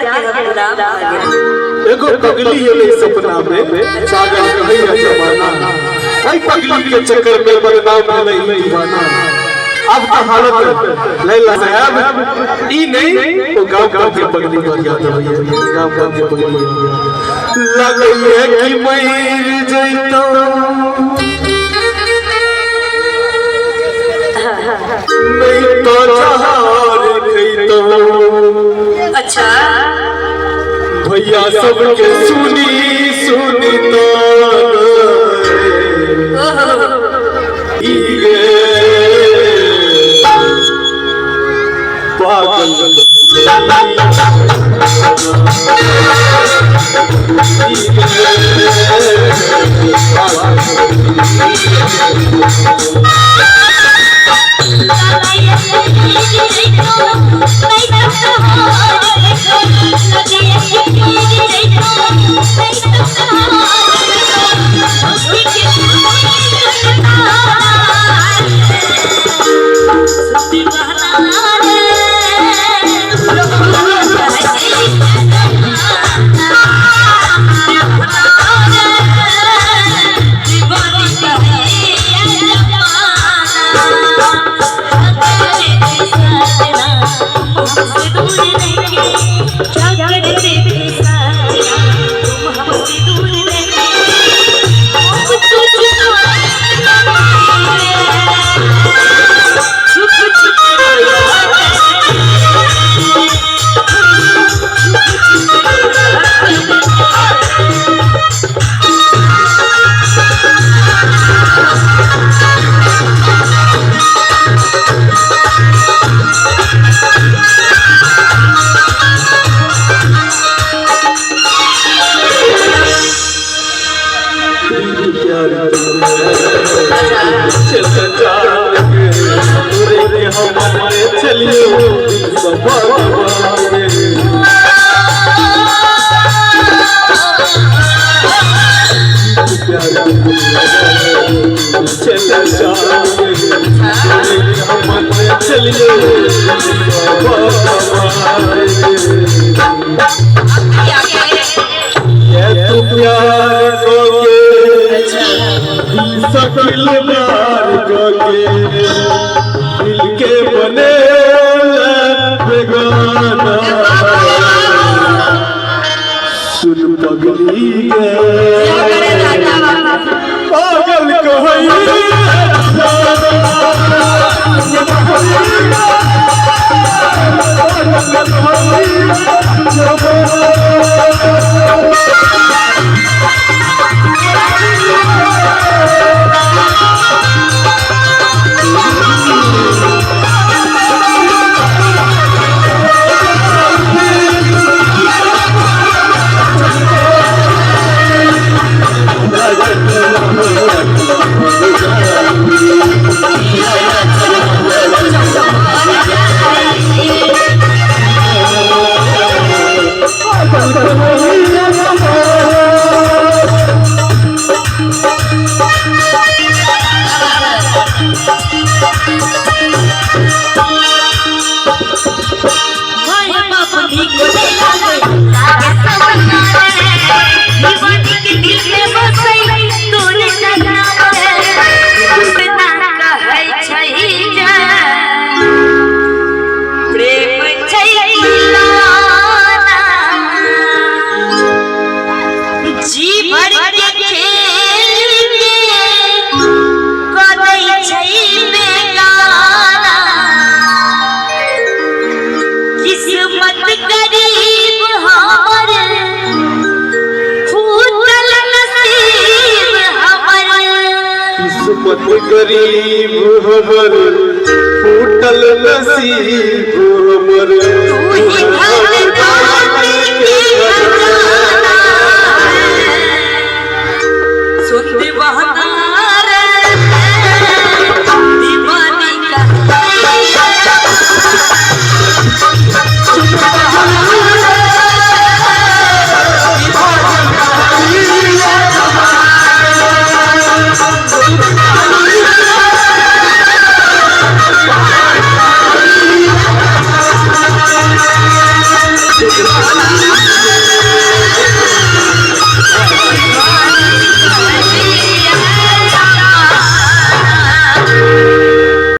प्यार के गुलाम एगो पगली ये सपना में पागल कहिया जमाना भाई पगली के चक्कर में बदनाम भले दीवाना अब तो हालत लैला साहब ई नहीं वो गांव के पगली मर गया था गांव के पगली लगे कि मर जइतो नहीं तो जहार खइतो अच्छा भैया सबके सुनी सुनी तो पागल दिल के बने बेगाना सुन पगली पागल गरीब हमर फूटल नसीब हमर